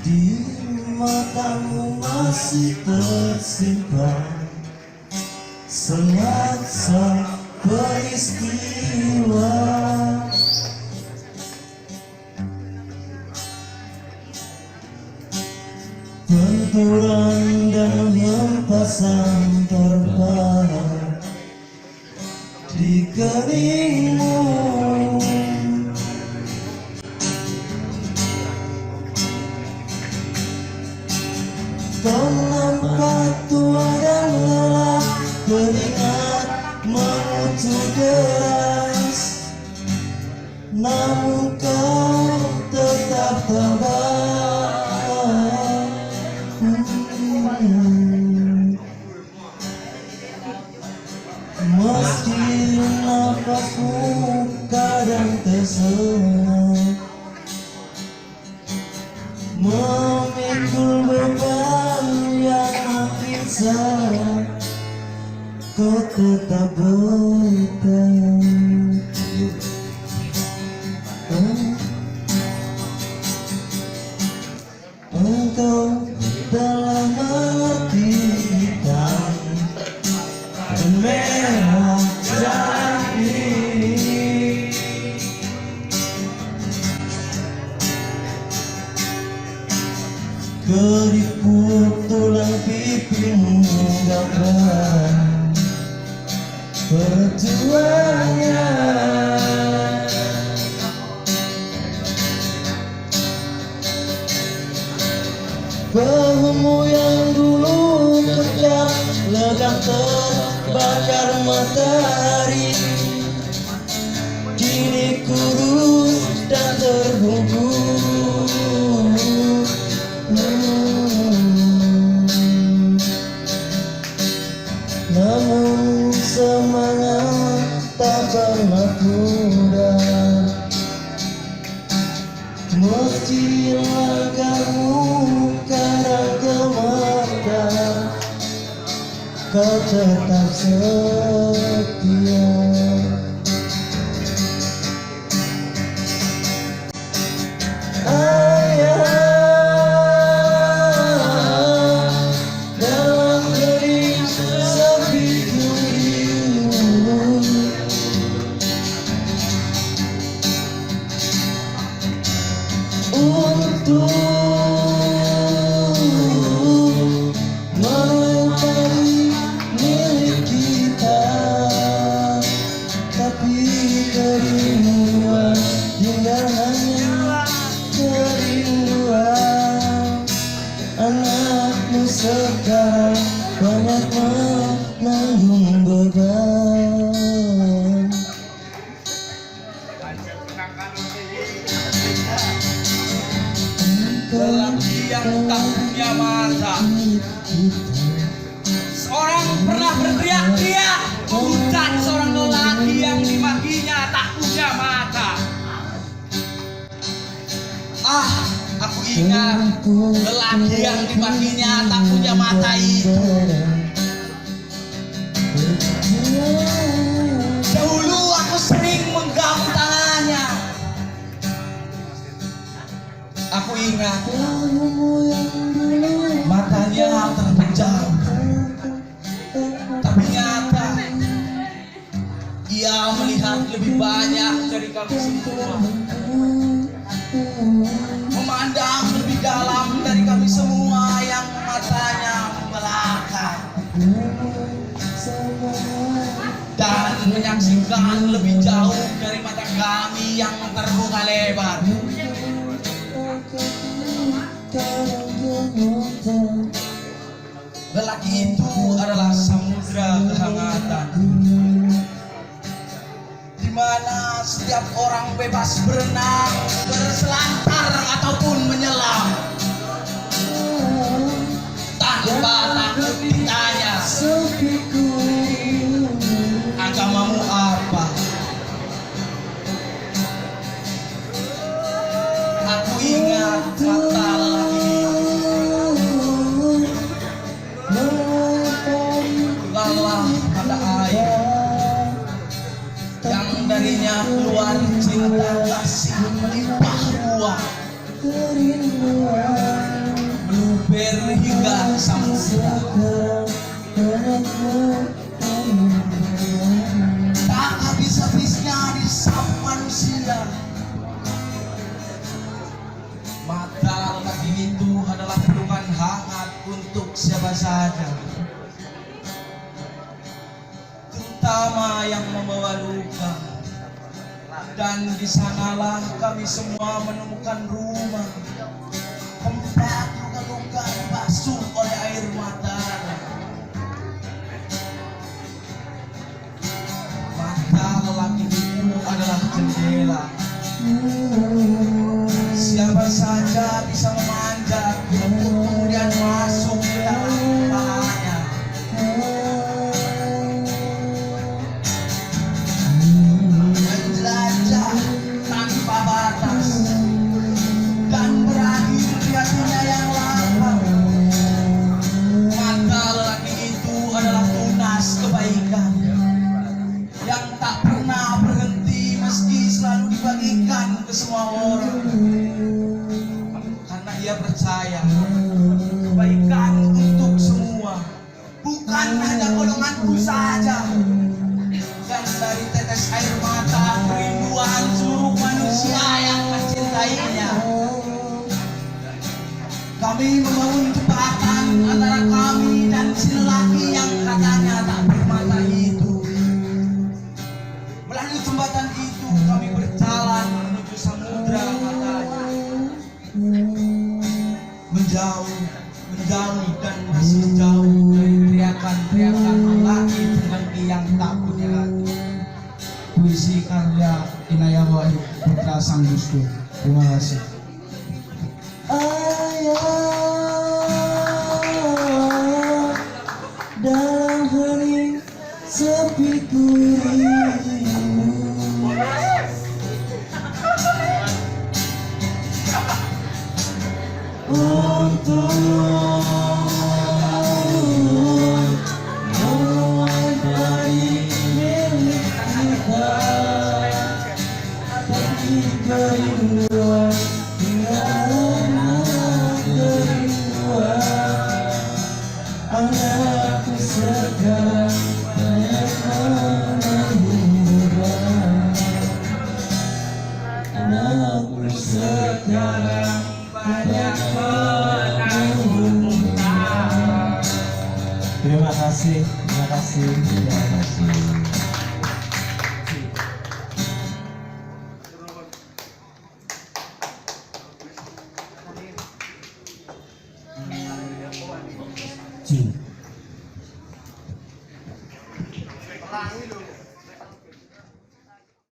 Di matamu masih tersimpan selaksa peristiwa, benturan dan hempasan terbang di keningmu. Kau nampak tua dan lelah, keringat mengucur deras, namun kau tetap tabah. Meski nafasmu kadang tersengat, memikul beban yang makin sangat, kau tetap bertahan. Engkau telah mengerti hitam dan merah jalan ini. Keriput tulang pipimu gambar perjuangan. Bahumu yang dulu tegak, legam terbakar matahari, kini kurus dan terbungkus. Namun semangat tak pernah pudar, meski langkahmu kadang gemetar, kau tetap setia. Untuk mencari milik kita, tapi kerinduan tinggal hanya kerinduan. Anakmu sekarang banyak menanggung beban. Lelaki yang tak punya mata. Seorang pernah berteriak-teriak memucat seorang lelaki yang dimakinya tak punya mata. Aku ingat lelaki yang dimakinya tak punya mata itu. Dahulu aku sering menggapai tangannya. Aku ingat matanya terpejam, tapi nyata ia melihat lebih banyak dari kami semua, memandang lebih dalam dari kami semua yang matanya membelakang, dan menyaksikan lebih jauh dari mata kami yang terbuka lebar. Lelaki itu adalah samudra kehangatan, di mana setiap orang bebas berenang, berselancar ataupun menyelam, tanpa takut ditanya agamamu apa. Aku ingat mata lelaki lelah pada air, yang darinya keluar cinta kasih melimpah ruah. kerinduan. Luber hingga samudra, Sekarang banyak menungguan. tak habis-habisnya disapa manusia. Mata lelaki itu adalah pelukan hangat untuk siapa saja, terutama yang membawa luka. Dan di sanalah kami semua menemukan rumah, tempat luka-luka dibasuh oleh air mata. Mata lelaki itu adalah jendela. Siapa saja bisa memanjat untuk kemudian masuk ke dalam pahanya. Menjelajah tanpa batas dan berakhir di hatinya yang lapang. Mata lelaki itu adalah tunas kebaikan yang tak pernah berhenti meski selalu dibagikan ke semua orang. Karena ia percaya kebaikan untuk semua, bukan hanya golonganku saja. Dan dari tetes air mata kerinduan seluruh manusia yang mencintainya, kami membangun jembatan antara kami dan si lelaki yang katanya tak bermata itu. Melalui jembatan itu kami berjalan menuju samudra matanya. Menjauh, menjauh dan masih jauh dari teriakan-teriakan lelaki pengganti yang tak punya hati. Puisi karya Inayah Wahid Putra Sang Gusdur. Terima kasih. Ayah, dalam hening sepiku rindu. Untuk mewadahi milik kita, tapi kerinduan hingga kerinduan. Anakku sekarang banyak menungguan. Anakku sekarang banyak menungguan. Terima kasih, terima kasih, terima kasih. Cing.